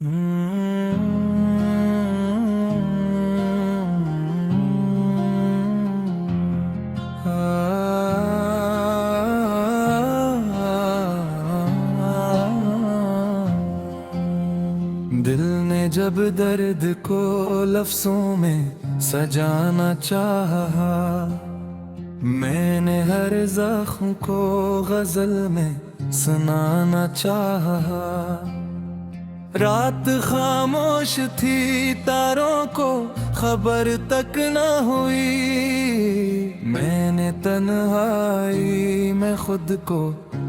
दिल ने जब दर्द को लफ्जों में सजाना चाहा, मैंने हर जख्म को गजल में सुनाना चाहा। रात खामोश थी, तारों को खबर तक न हुई, मैंने तन्हाई में खुद को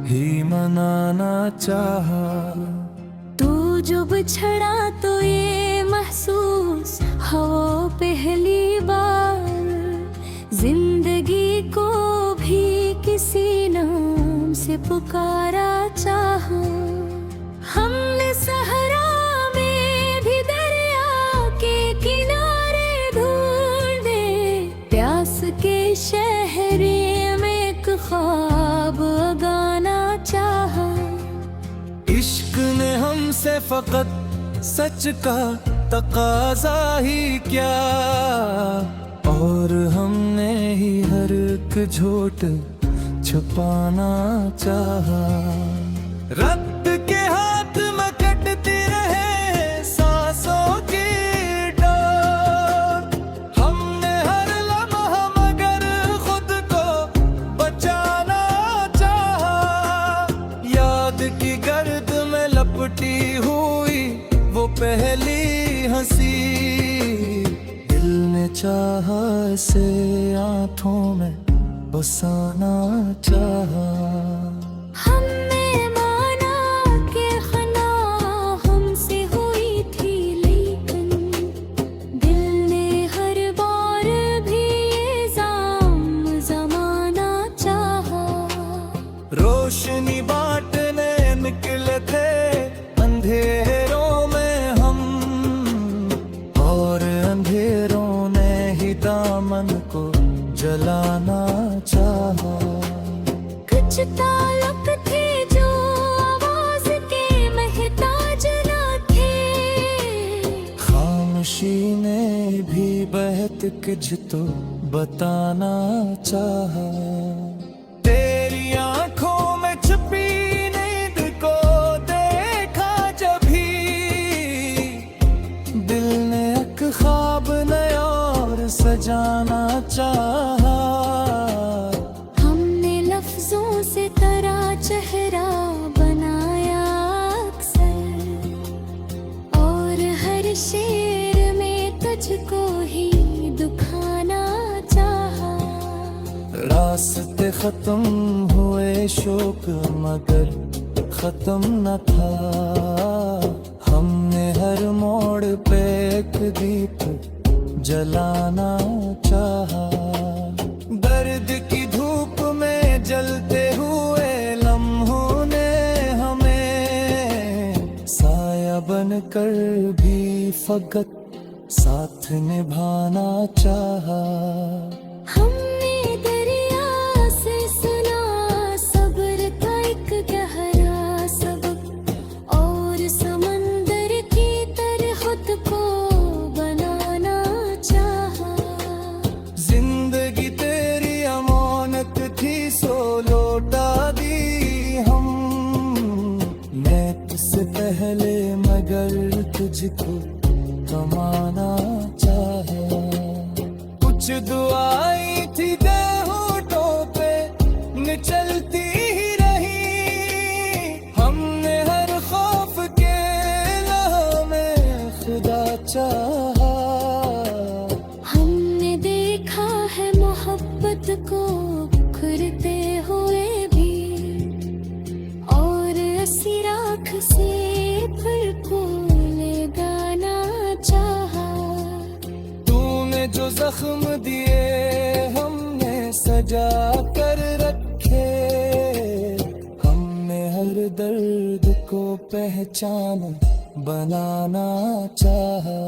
ही मनाना चाहा। तू जो बिछड़ा तो ये महसूस हवा पहली बार, जिंदगी को भी किसी नाम से पुकारा चाहा। हमने सहरा में भी दरिया के किनारे ढूंढे, प्यास के शहरे में एक ख्वाब उगाना चाहा। इश्क ने हमसे फकत सच का तकाजा ही क्या, और हमने ही हर एक झूठ छुपाना चाहा। रब्त के हाथ में कटती रहे सांसों की डोर, हमने हर लम्हा मगर खुद को बचाना चाहा। याद की गर्द में लपटी हुई वो पहली हंसी, दिल ने चाहा से आंखों में बसाना चाहा। हमने माना कि खना हमसे हुई थी, लेकिन दिल ने हर बार भी ये जाम जमाना चाहा। रोशनी बांटने निकले थे अंधेरों में हम, और अंधेरों ने ही दामन को जलाना चाहा। कुछ ताल्लुक थे जो आवाज के महताज न थे, खामोशी ने भी बहत कुछ तो बताना चाहा। तेरी आंखों में छुपी नींद को देखा जब भी, दिल ने एक ख्वाब नया और सजाना चाहा। हमने लफ्जों से तेरा चेहरा बनाया अक्सर, और हर शेर में तुझको ही दुखाना चाहा। रास्ते खत्म हुए शौक मगर खत्म न था, हमने हर मोड़ पे एक दीप जलाना चाहा। दर्द की धूप में जलते हुए लम्हों ने हमें साया बनकर भी फकत साथ निभाना चाहा। हमने दरिया से सुना सब्र का एक गहरा सबक, और समंदर की तरह खुद को बनाना चाहा। जिंदगी तेरी अमानत थी सो लौटा दी हम, मैं तुझसे पहले मगर तुझको कमाना चाहा। कुछ दुआई थी देहोठों पे निचलती ही रही, हमने हर खौफ के लम्हे में खुदा चाहा। हमने देखा है मोहब्बत को बिखरते हुए भी, और ऐसी राख से फिर फूले गाना चाहा। तूने जो जख्म दिए हमने सजा कर रखे, हमने हर दर्द को पहचान बनाना चाहा।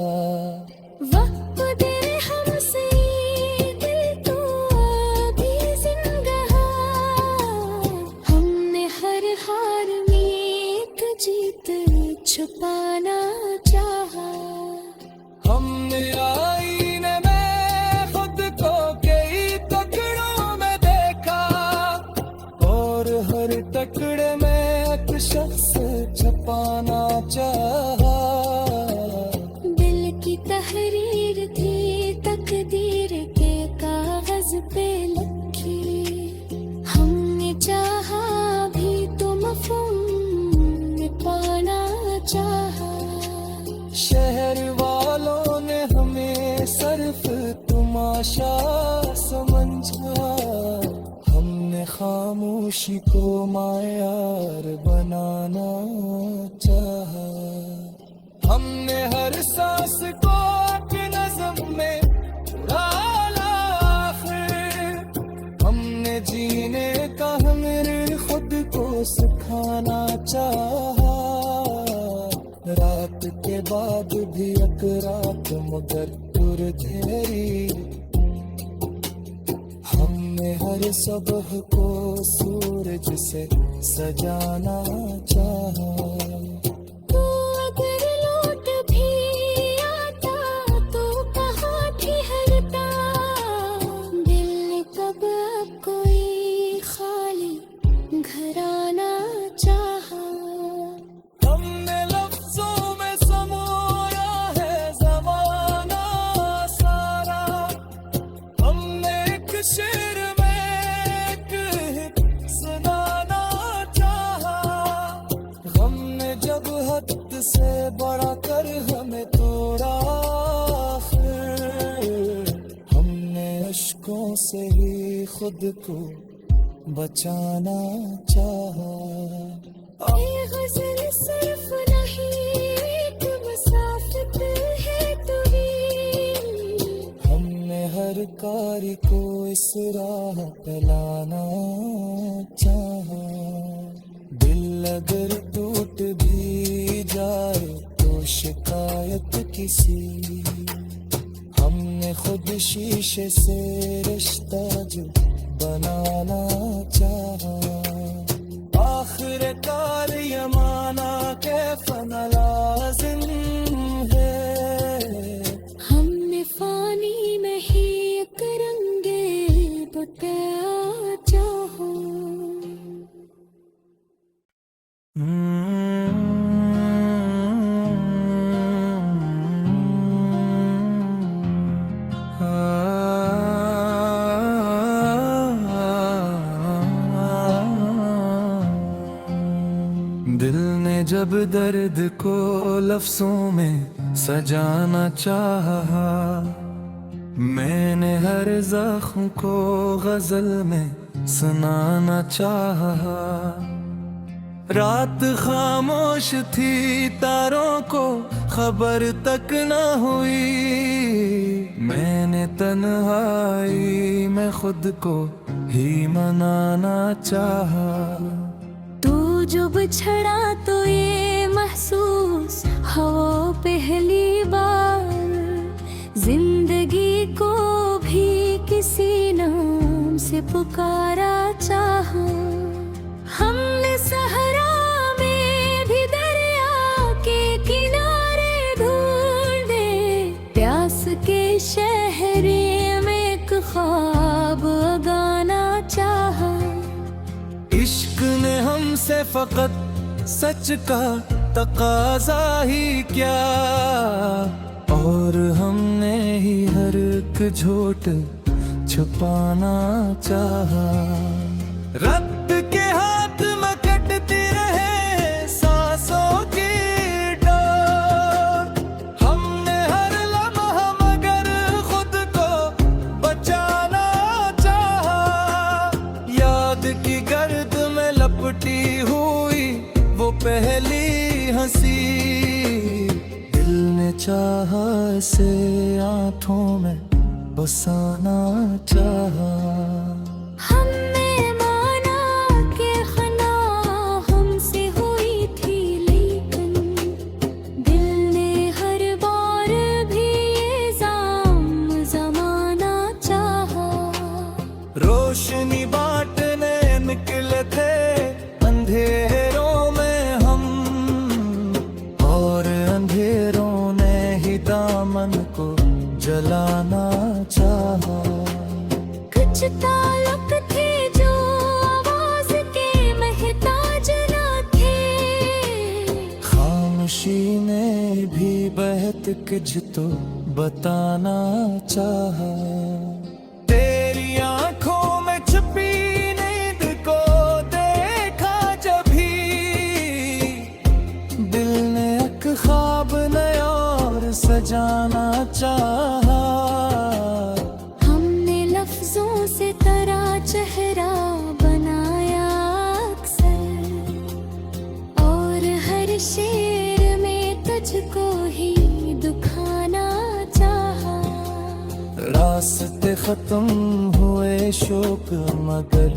वक्त दे हमसे दिल तो अभी जिंदा, हमने हर हार में एक जीत छुपा सजाना चाहा। हमने आईने में खुद को कई टुकड़ों में देखा और हर टुकड़े में एक शख्स छपाना चाहा। दिल की तहरीर थी तकदीर के कागज पे लिखी, हमने चाहा भी तो मफ़हूम में पाना चाहा। शहर वालों ने हमें सिर्फ तमाशा समझा, हमने खामोशी को मायार बनाना चाहा। हमने हर सांस को एक नज़्म में डाला आखिर, हमने जीने का हमें खुद को सिखाना चाहा। रात के बाद भी एक रात मगर पुरधेरी, हमने हर सुबह को सूरज से सजाना चाहा। तू अगर लौट भी आता तो कहाँ ठहरता, दिल ने कब अब कोई खाली घराना चाहा। हमने लफ्जों में समोया है ज़माना सारा, हमने एक शेर में एक हित सुनाना चाहा। हमने जब हद से बड़ा कर हमें तोड़ा फिर, हमने अश्कों से ही खुद को बचाना चाहा। ये गज़ल सिर्फ नहीं एक मसाफ़त है तू ही, हमने हर कारी को इस राह पे लाना चाहा। दिल अगर टूट भी जाए तो शिकायत किसी, हमने खुद शीशे से रिश्ता जो बनाना चाहा। आखिरकार यमाना के फना लाजिम है, हमने फानी में ही एक रंगे बताया चाहो। दिल ने जब दर्द को लफ्जों में सजाना चाहा, मैंने हर जख्म को गजल में सुनाना चाहा। रात खामोश थी तारों को खबर तक न हुई, मैंने तन्हाई में खुद को ही मनाना चाहा। तू जो बिछड़ा तो ये महसूस हो पहली बार, जिंदगी को भी किसी नाम से पुकारा चाहा। हमने सहरा में भी दरिया के किनारे ढूंढे, प्यास के शहरे में एक ख्वाब उगाना चाहा। इश्क ने हमसे फकत सच का तकाजा ही क्या, और हमने ही हर एक झूठ छुपाना चाहा। रब के हाथ में कटती रहे सांसों की डोर, हमने हर लम्हा मगर खुद को बचाना चाहा। याद की गर्द में लपटी हुई वो पहली हंसी, दिल ने चाहा से आंखों में बसाना चाहा। हमने माना कि खना हमसे हुई थी, लेकिन दिल ने हर बार भी ये जाम जमाना चाहा। रोशनी बांटने निकले थे अंधेरों में हम, और ताल्लुक थे जो आवाज के महताज ना थे। खामोशी ने भी बहत कुछ तो बताना चाहा। तेरी आंखों में छुपी नींद को देखा जब भी दिल ने एक ख्वाब नया और सजाना चाहा। हमने लफ्जों से तेरा चेहरा बनाया अक्सर, और हर शेर में तुझको ही दुखाना चाहा। रास्ते खत्म हुए शौक मगर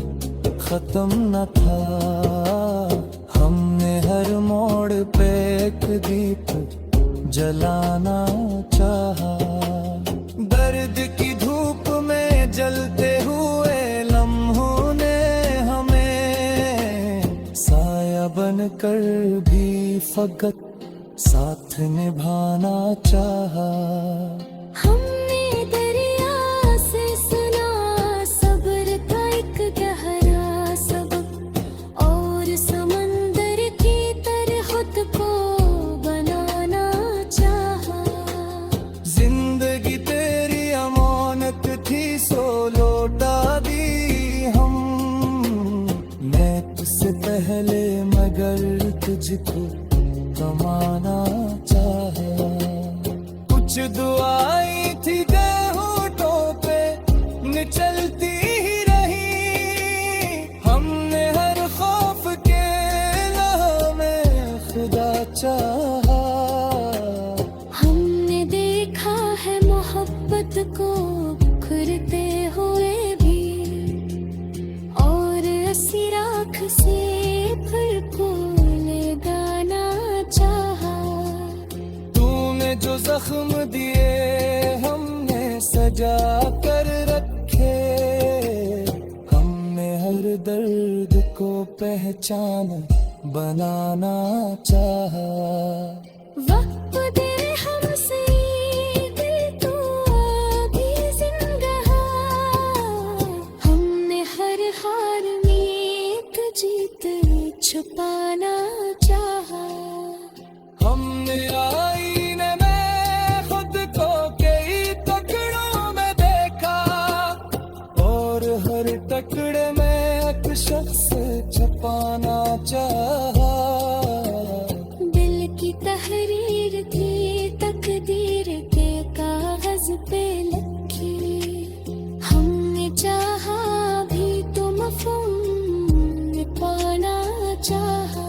खत्म न था। हमने हर मोड़ पे एक दीप जलाना चाहा। दर्द की धूप में जलते हुए लम्हों ने हमें साया बनकर भी फकत साथ निभाना चाहा। हमने दरिया से सुना सब्र का एक गहरा सबक, और समंदर की तरह खुद को बनाना चाहा। जिंदगी तेरी अमानत थी सो लौटा दी हम। मैं तुझसे पहले मगर तुझको कमाना चाहा। कुछ दुआएं थी होठों पे निचलती ही रही। हमने हर खौफ के लम्हे में खुदा चाहा। हमने देखा है मोहब्बत को बिखरते हुए भी, और ऐसी राख से फिर को ले गाना चाहा। तूने जो जख्म दिए हमने सजा कर रखे। हमने हर दर्द को पहचान बनाना चाहा। वक्त दे हमसे दिल तो अभी जिंदा है। हमने हर हार में एक जीत छुपाना चाहा। हमने आईने में खुद को कई टुकड़ों में देखा, और हर टुकड़े में एक शख्स छुपाना चाहा। दिल की तहरीर थी तकदीर के कागज पे लिखी। हमने चाहा भी तो मफ़हूम पाना चाहा।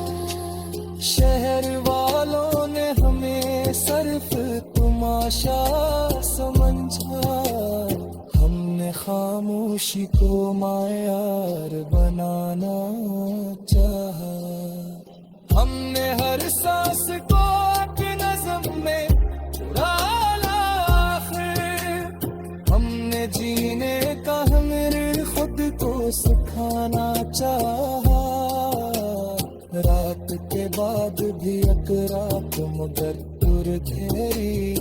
शहर वालों ने हमें सिर्फ तमाशा समझा। हमने खामोशी को मायार बनाना चाहा। हमने हर सांस को एक नज़्म में डाला आखिर। हमने जीने का हुनर खुद को सिखाना चाहा। रात के बाद भी एक रात मगर दूर घेरी।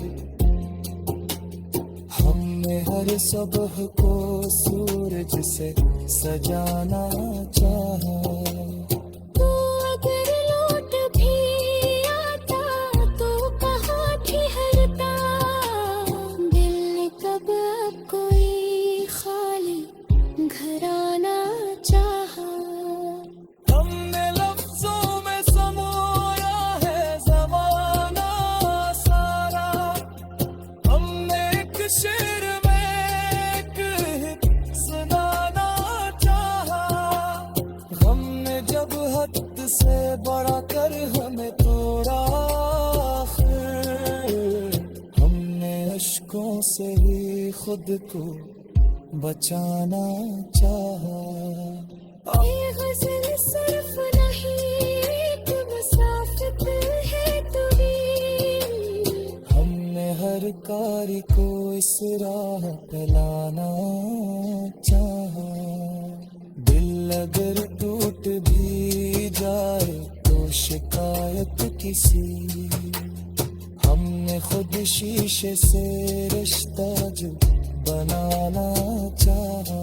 हमने हर सुबह को सूरज से सजाना चाहा। तू अगर लौट भी आता तो कहाँ ठहरता। दिल ने कब अब कोई खाली घराना चाहा। हमने लफ्जों में समोया है ज़माना सारा। हमने एक शेर में एक हित सुनाना चाहा। हमने जब हद से बड़ा कर हमें तोड़ा आखिर। हमने अश्कों से ही खुद को बचाना चाहा। ये गज़ल सिर्फ नहीं एक मुसाफिर है तू भी। हमने हर कारी को इस राह पे लाना चाहा। दिल अगर टूट भी जाए तो शिकायत किसी। हमने खुद शीशे से रिश्ता जो बनाना चाहा।